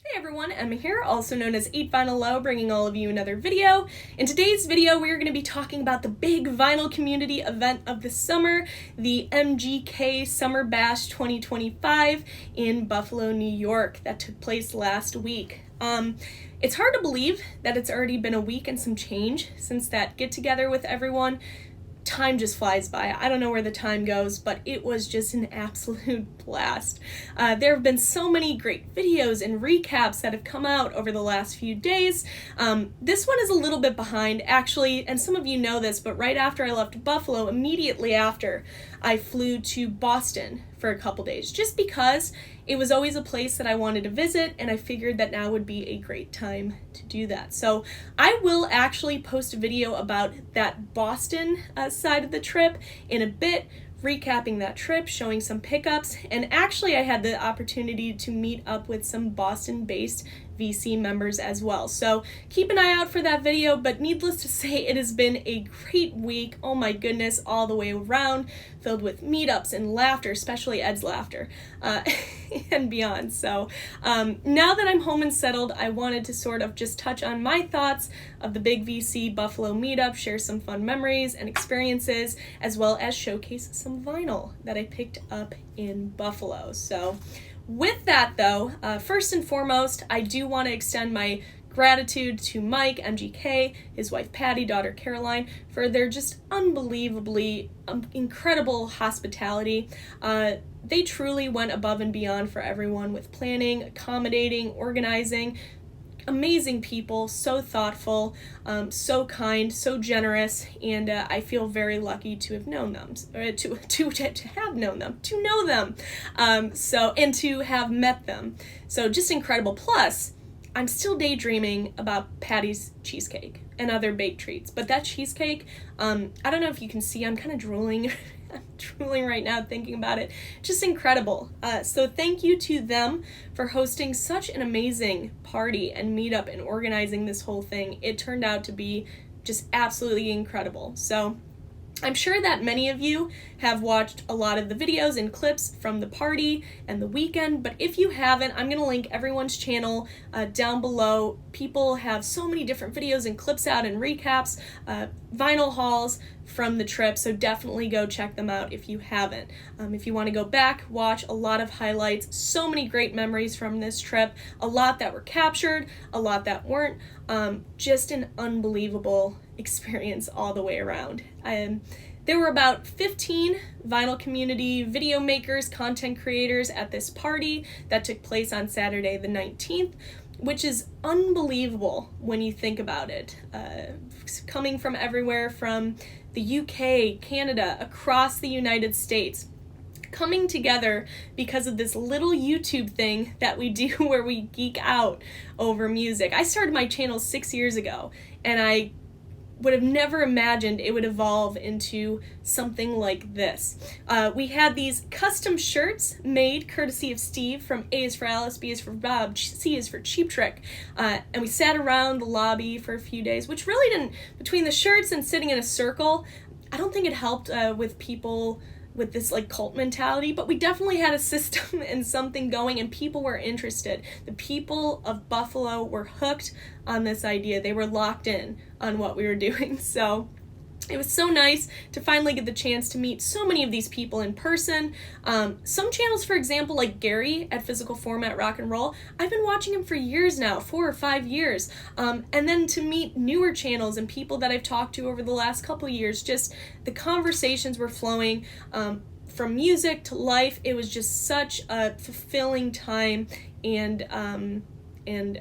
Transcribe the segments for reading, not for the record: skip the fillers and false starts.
Hey everyone, Emma here, also known as 8vinyllow, bringing all of you another video. In today's video, we are going to be talking about the big vinyl community event of the summer, the MGK Summer Bash 2025 in Buffalo, New York, that took place last week. It's hard to believe that it's already been a week and some change since that get-together with everyone. Time just flies by. I don't know where the time goes, but it was just an absolute blast. There have been so many great videos and recaps that have come out over the last few days. This one is a little bit behind, actually, and some of you know this, but right after I left Buffalo, immediately after, I flew to Boston for a couple days, just because it was always a place that I wanted to visit, and I figured that now would be a great time to do that. So I will actually post a video about that Boston side of the trip in a bit, recapping that trip, showing some pickups, and actually I had the opportunity to meet up with some Boston-based VC members as well. So keep an eye out for that video, but needless to say, it has been a great week. Oh my goodness, all the way around, filled with meetups and laughter, especially Ed's laughter, and beyond. So now that I'm home and settled, I wanted to sort of just touch on my thoughts of the big VC Buffalo meetup, share some fun memories and experiences, as well as showcase some vinyl that I picked up in Buffalo. So with that though, first and foremost, I do want to extend my gratitude to Mike, MGK, his wife Patty, daughter Caroline, for their just unbelievably incredible hospitality. They truly went above and beyond for everyone with planning, accommodating, organizing. Amazing people, so thoughtful, so kind, so generous, and I feel very lucky to have known them, to know them, and to have met them. So just incredible. Plus, I'm still daydreaming about Patty's cheesecake and other baked treats, but that cheesecake, I don't know if you can see, I'm kind of drooling. I'm drooling right now thinking about it. Just incredible. So thank you to them for hosting such an amazing party and meetup and organizing this whole thing. It turned out to be just absolutely incredible. So I'm sure that many of you have watched a lot of the videos and clips from the party and the weekend, but if you haven't, I'm going to link everyone's channel down below. People have so many different videos and clips out and recaps, vinyl hauls from the trip, so definitely go check them out if you haven't. If you want to go back, watch a lot of highlights, so many great memories from this trip, a lot that were captured, a lot that weren't, just an unbelievable experience all the way around. There were about 15 vinyl community video makers, content creators at this party that took place on Saturday the 19th, which is unbelievable when you think about it. Coming from everywhere from the UK, Canada, across the United States, coming together because of this little YouTube thing that we do where we geek out over music. I started my channel 6 years ago, and I would have never imagined it would evolve into something like this. We had these custom shirts made courtesy of Steve from A is for Alice, B is for Bob, C is for Cheap Trick, and we sat around the lobby for a few days, which really didn't, between the shirts and sitting in a circle, I don't think it helped with people with this like cult mentality, but we definitely had a system and something going, and people were interested. The people of Buffalo were hooked on this idea. They were locked in on what we were doing. So it was so nice to finally get the chance to meet so many of these people in person. Some channels, for example, like Gary at Physical Format Rock and Roll, I've been watching him for years now, 4 or 5 years. And then to meet newer channels and people that I've talked to over the last couple years, just the conversations were flowing from music to life. It was just such a fulfilling time, and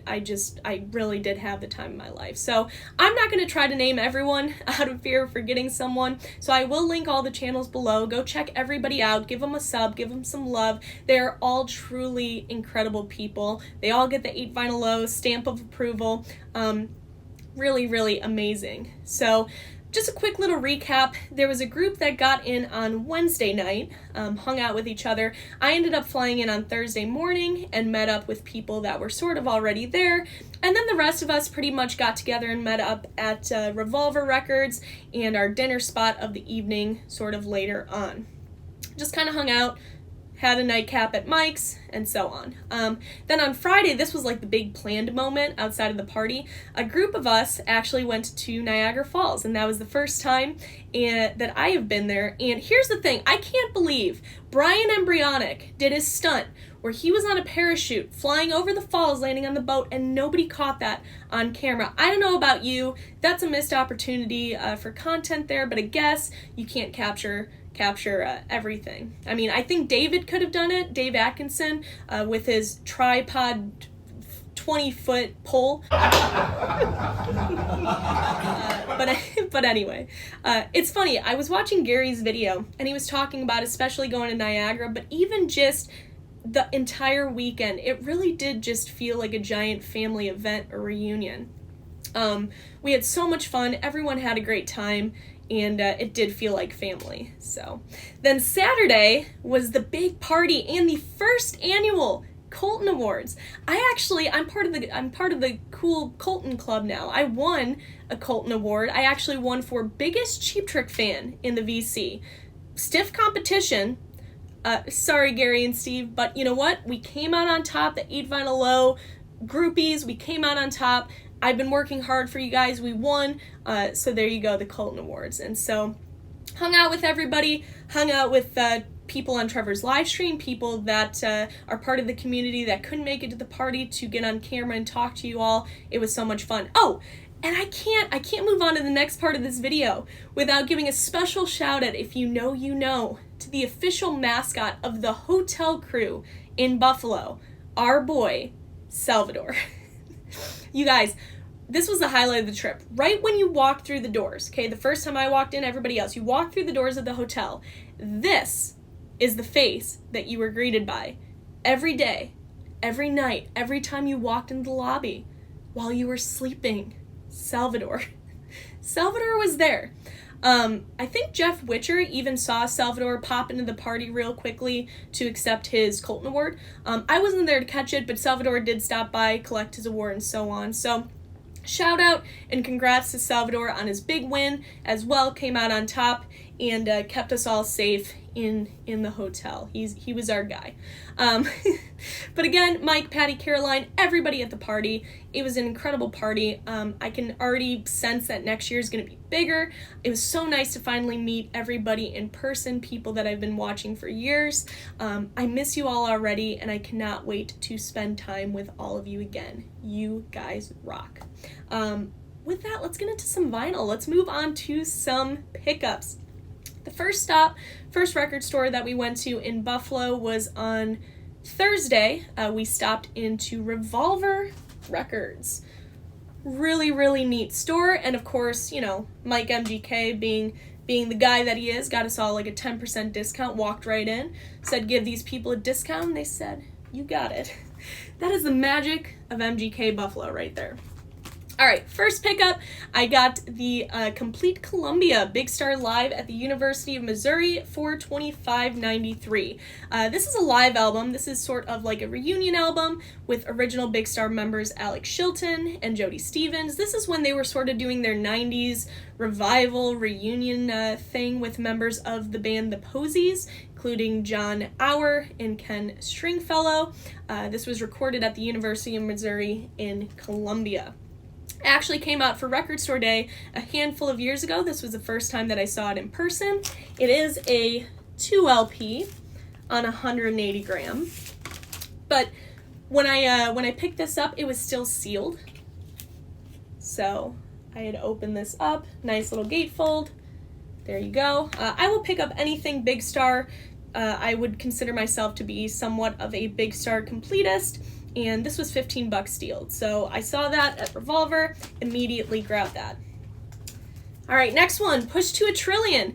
I really did have the time of my life. So I'm not going to try to name everyone out of fear of forgetting someone, so I will link all the channels below. Go check everybody out, give them a sub, give them some love. They're all truly incredible people. They all get the 8vinyllow stamp of approval. Really, really amazing. So just a quick little recap. There was a group that got in on Wednesday night, hung out with each other. I ended up flying in on Thursday morning and met up with people that were sort of already there. And then the rest of us pretty much got together and met up at Revolver Records and our dinner spot of the evening sort of later on. Just kind of hung out, had a nightcap at Mike's, and so on. Then on Friday, this was like the big planned moment outside of the party. A group of us actually went to Niagara Falls, and that was the first time that I have been there. And here's the thing, I can't believe Brian Embryonic did his stunt where he was on a parachute flying over the falls, landing on the boat, and nobody caught that on camera. I don't know about you, that's a missed opportunity for content there, but I guess you can't capture everything. I mean, I think David could have done it, Dave Atkinson, with his tripod 20-foot pole. But anyway, it's funny, I was watching Gary's video, and he was talking about especially going to Niagara, but even just the entire weekend, it really did just feel like a giant family event or reunion. We had so much fun, everyone had a great time, and it did feel like family. So then Saturday was the big party and the first annual Colton Awards. I'm part of the cool Colton club now. I won a Colton Award. I actually won for biggest Cheap Trick fan in the VC. Stiff competition. Sorry, Gary and Steve, but you know what? We came out on top. The 8vinyllow groupies, we came out on top. I've been working hard for you guys. We won. So there you go, the Colton Awards. And so hung out with everybody, hung out with people on Trevor's live stream, people that are part of the community that couldn't make it to the party to get on camera and talk to you all. It was so much fun. Oh, and I can't move on to the next part of this video without giving a special shout out, if you know, to the official mascot of the hotel crew in Buffalo, our boy, Salvador. You guys, this was the highlight of the trip. Right when you walked through the doors, okay, the first time I walked in, everybody else, you walked through the doors of the hotel. This is the face that you were greeted by every day, every night, every time you walked into the lobby while you were sleeping. Salvador. Salvador was there. I think Jeff Witcher even saw Salvador pop into the party real quickly to accept his Colton Award. I wasn't there to catch it, but Salvador did stop by, collect his award, and so on. So shout out and congrats to Salvador on his big win as well. Came out on top and kept us all safe in the hotel. He was our guy. But again, Mike, Patty, Caroline, everybody at the party. It was an incredible party. I can already sense that next year is going to be bigger. It was so nice to finally meet everybody in person, people that I've been watching for years. I miss you all already, and I cannot wait to spend time with all of you again. You guys rock. With that, let's get into some vinyl. Let's move on to some pickups. The first record store that we went to in Buffalo was on Thursday. We stopped into Revolver Records. Really, really neat store. And of course, Mike MGK being the guy that he is, got us all like a 10% discount, walked right in, said give these people a discount, and they said, you got it. That is the magic of MGK Buffalo right there. All right, first pickup, I got the Complete Columbia Big Star Live at the University of Missouri for $25.93. This is a live album. This is sort of like a reunion album with original Big Star members Alex Chilton and Jody Stevens. This is when they were sort of doing their 90s revival reunion thing with members of the band The Posies, including John Auer and Ken Stringfellow. This was recorded at the University of Missouri in Columbia. Actually came out for Record Store Day a handful of years ago. This was the first time that I saw it in person. It is a 2LP on 180 gram. But when I picked this up, it was still sealed. So I had opened this up. Nice little gatefold. There you go. I will pick up anything Big Star. I would consider myself to be somewhat of a Big Star completist. And this was $15 sealed. So I saw that at Revolver, immediately grabbed that. All right, next one, Push to a Trillion.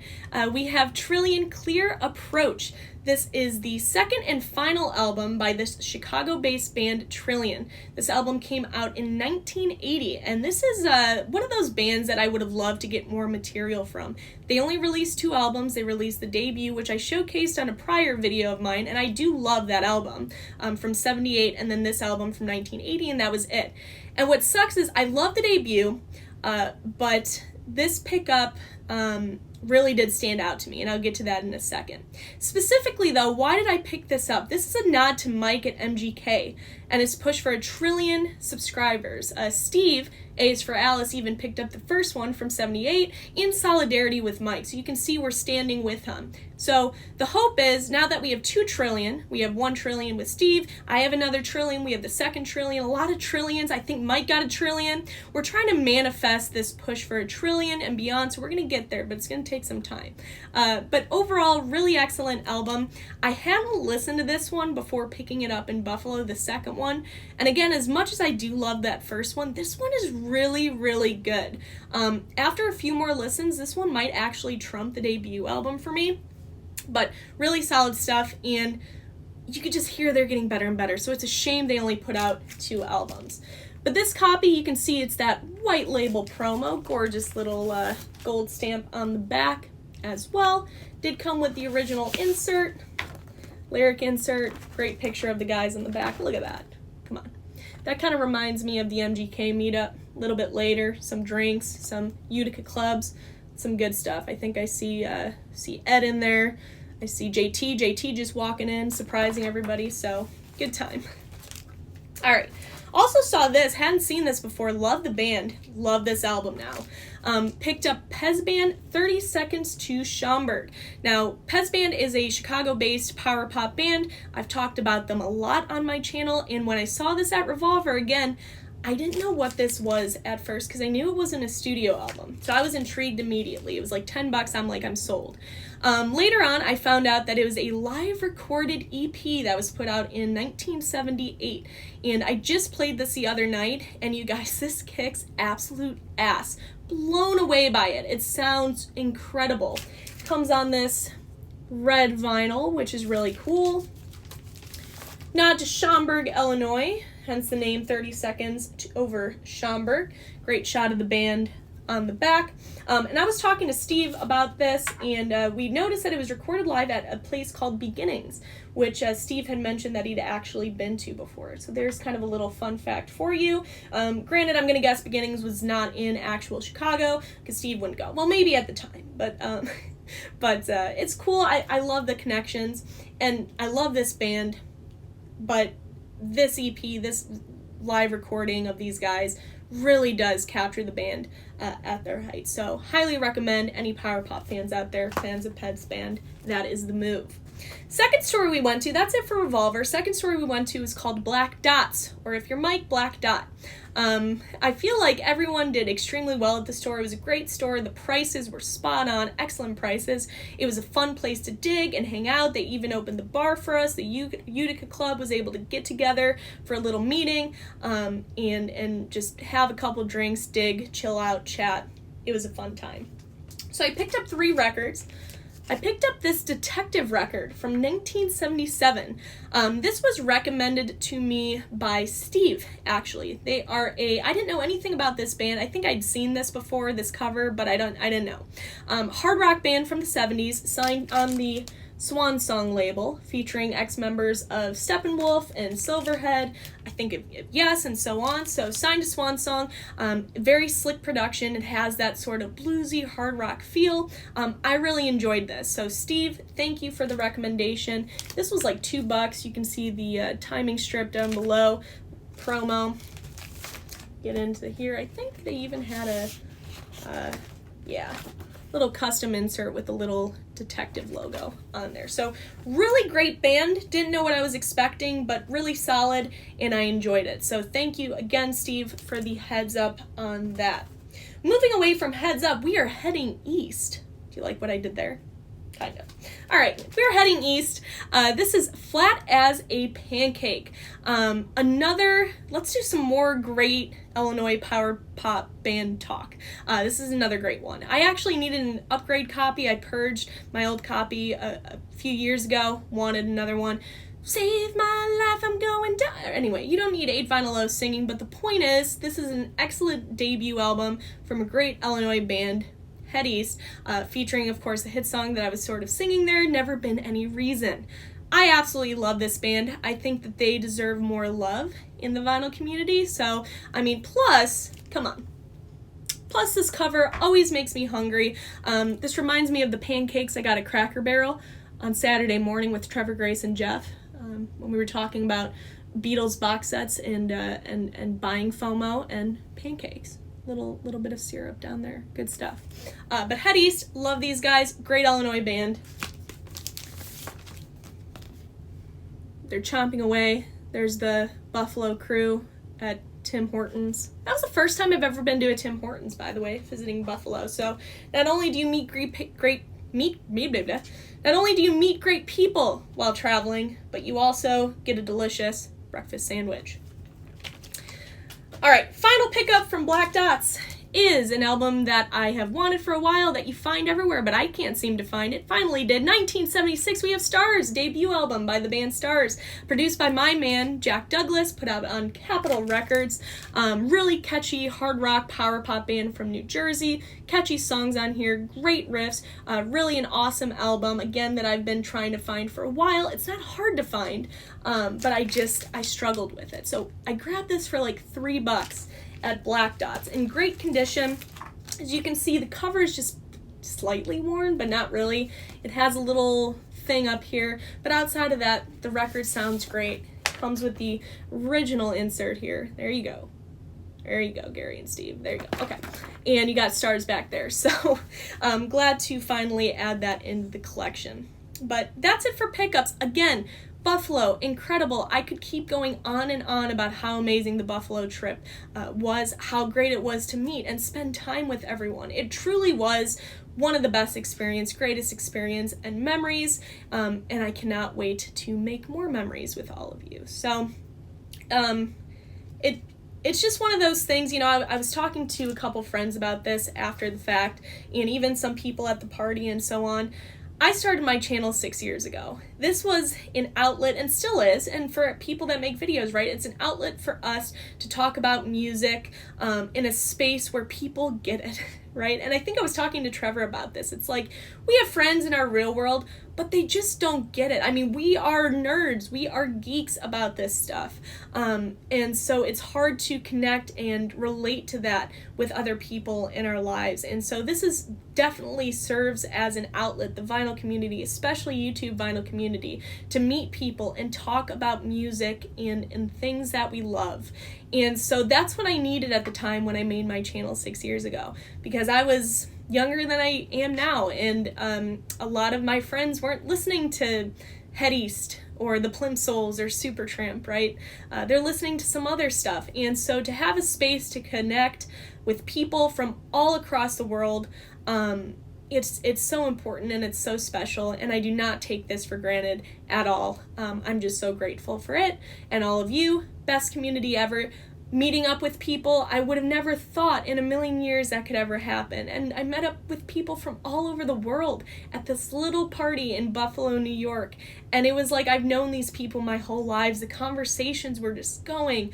We have Trillion Clear Approach. This is the second and final album by this Chicago-based band Trillion. This album came out in 1980, and this is one of those bands that I would have loved to get more material from. They only released 2 albums. They released the debut, which I showcased on a prior video of mine, and I do love that album from 78, and then this album from 1980, and that was it. And what sucks is I love the debut, but this pickup really did stand out to me, and I'll get to that in a second. Specifically, though, why did I pick this up? This is a nod to Mike at MGK and his push for 1 trillion subscribers. Steve, A is for Alice, even picked up the first one from 78 in solidarity with Mike, so you can see we're standing with him. So the hope is, now that we have 2 trillion, we have 1 trillion with Steve, I have another trillion, we have the 2nd trillion, a lot of trillions, I think Mike got 1 trillion. We're trying to manifest this push for 1 trillion and beyond, so we're going to get there, but it's going to take some time. But overall, really excellent album. I hadn't listened to this one before picking it up in Buffalo, the second one, and again, as much as I do love that first one, this one is really, really good. After a few more listens, this one might actually trump the debut album for me. But really solid stuff, and you could just hear they're getting better and better, so it's a shame they only put out 2 albums. But this copy, you can see it's that white label promo, gorgeous little gold stamp on the back as well. Did come with the original insert, lyric insert, great picture of the guys on the back. Look at that, come on. That kind of reminds me of the MGK meetup a little bit later, some drinks, some Utica clubs. Some good stuff. I think I see Ed in there. I see JT just walking in, surprising everybody, so good time. All right. Also saw this, hadn't seen this before, love the band, love this album now. Picked up Pez Band 30 Seconds to Schaumburg. Now, Pez Band is a Chicago-based power pop band. I've talked about them a lot on my channel, and when I saw this at Revolver, again, I didn't know what this was at first because I knew it wasn't a studio album. So I was intrigued immediately. It was like $10. I'm like, I'm sold. Later on, I found out that it was a live recorded EP that was put out in 1978. And I just played this the other night. And you guys, this kicks absolute ass. Blown away by it. It sounds incredible. Comes on this red vinyl, which is really cool. Nod to Schaumburg, Illinois. Hence the name 30 Seconds over Schaumburg. Great shot of the band on the back. And I was talking to Steve about this, and we noticed that it was recorded live at a place called Beginnings, which Steve had mentioned that he'd actually been to before. So there's kind of a little fun fact for you. Granted, I'm going to guess Beginnings was not in actual Chicago, because Steve wouldn't go. Well, maybe at the time, but it's cool. I love the connections, and I love this band, but this EP, this live recording of these guys really does capture the band at their height. So highly recommend any power pop fans out there, fans of Pez Band, that is the move. Second store we went to, that's it for Revolver. Second store we went to is called Black Dots, or if you're Mike, Black Dot. I feel like everyone did extremely well at the store. It was a great store. The prices were spot on, excellent prices. It was a fun place to dig and hang out. They even opened the bar for us. The Utica Club was able to get together for a little meeting and just have a couple drinks, dig, chill out, chat. It was a fun time. So I picked up 3 records. I picked up this Detective record from 1977. This was recommended to me by Steve, actually. They are I didn't know anything about this band. I think I'd seen this before, this cover, but I didn't know. Hard rock band from the 70s, signed on the Swan Song label, featuring ex-members of Steppenwolf and Silverhead, I think of Yes, and so on. So signed to Swan Song, very slick production. It has that sort of bluesy hard rock feel. I really enjoyed this. So Steve, thank you for the recommendation. This was like $2. You can see the timing strip down below, promo. Get into here. I think they even had a, little custom insert with a little Detective logo on there. So really great band. Didn't know what I was expecting, but really solid, and I enjoyed it. So thank you again, Steve, for the heads up on that. Moving away from heads up, we are heading east. Do you like what I did there? Kind of. All right, we're heading east. This is Flat as a Pancake. Let's do some more great Illinois power pop band talk. This is another great one. I actually needed an upgrade copy. I purged my old copy a few years ago, wanted another one. Save my life, I'm going down. Anyway, you don't need 8vinyllow singing, but the point is, this is an excellent debut album from a great Illinois band, Head East, featuring, of course, the hit song that I was sort of singing there, Never Been Any Reason. I absolutely love this band. I think that they deserve more love in the vinyl community. So, I mean, plus, come on. Plus, this cover always makes me hungry. This reminds me of the pancakes I got at Cracker Barrel on Saturday morning with Trevor, Grace, and Jeff when we were talking about Beatles box sets and buying FOMO and pancakes. Little bit of syrup down there. Good stuff. But Head East, love these guys. Great Illinois band. They're chomping away. There's the Buffalo Crew at Tim Hortons. That was the first time I've ever been to a Tim Hortons, by the way, visiting Buffalo. So not only do you meet not only do you meet great people while traveling, but you also get a delicious breakfast sandwich. All right, final pickup from Black Dots is an album that I have wanted for a while, that you find everywhere, but I can't seem to find it. Finally did. 1976, we have Stars, debut album by the band Stars, produced by my man, Jack Douglas, put out on Capitol Records. Really catchy hard rock power pop band from New Jersey. Catchy songs on here, great riffs, really an awesome album, again, that I've been trying to find for a while. It's not hard to find, but I struggled with it. So I grabbed this for like $3 at Black Dots, in great condition. As you can see, the cover is just slightly worn, but not really. It has a little thing up here, but outside of that, the record sounds great. Comes with the original insert here. There you go. There you go, Gary and Steve. There you go. Okay. And you got Stars back there. So I'm glad to finally add that into the collection. But that's it for pickups. Again, Buffalo, incredible. I could keep going on and on about how amazing the Buffalo trip was, how great it was to meet and spend time with everyone. It truly was one of the best greatest experience and memories, and I cannot wait to make more memories with all of you. So, it's just one of those things, you know, I was talking to a couple friends about this after the fact, and even some people at the party and so on. I started my channel 6 years ago. This was an outlet, and still is, and for people that make videos, right? It's an outlet for us to talk about music in a space where people get it, right? And I think I was talking to Trevor about this. It's like, we have friends in our real world, but they just don't get it. I mean, we are nerds. We are geeks about this stuff. And so it's hard to connect and relate to that with other people in our lives. And so this is definitely serves as an outlet, the vinyl community, especially YouTube vinyl community, to meet people and talk about music and things that we love. And so that's what I needed at the time when I made my channel 6 years ago, because I was younger than I am now, and a lot of my friends weren't listening to Head East or the Plimsolls or Supertramp, right? They're listening to some other stuff. And so to have a space to connect with people from all across the world, it's so important and it's so special, and I do not take this for granted at all. I'm just so grateful for it, and all of you, best community ever. Meeting up with people I would have never thought in a million years that could ever happen. And I met up with people from all over the world at this little party in Buffalo, New York. And it was like I've known these people my whole lives. The conversations were just going.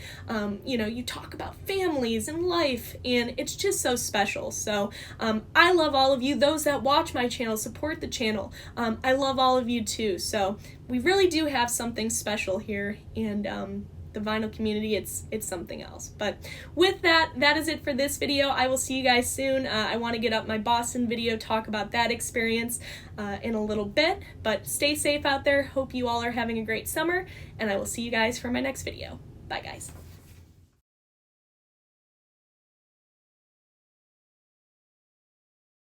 You know, you talk about families and life, and it's just so special. So I love all of you. Those that watch my channel, support the channel. I love all of you too. So we really do have something special here, and the vinyl community, it's something else. But with that is it for this video. I will see you guys soon. I want to get up my Boston video, talk about that experience in a little bit, but stay safe out there. Hope you all are having a great summer, and I will see you guys for my next video. Bye guys.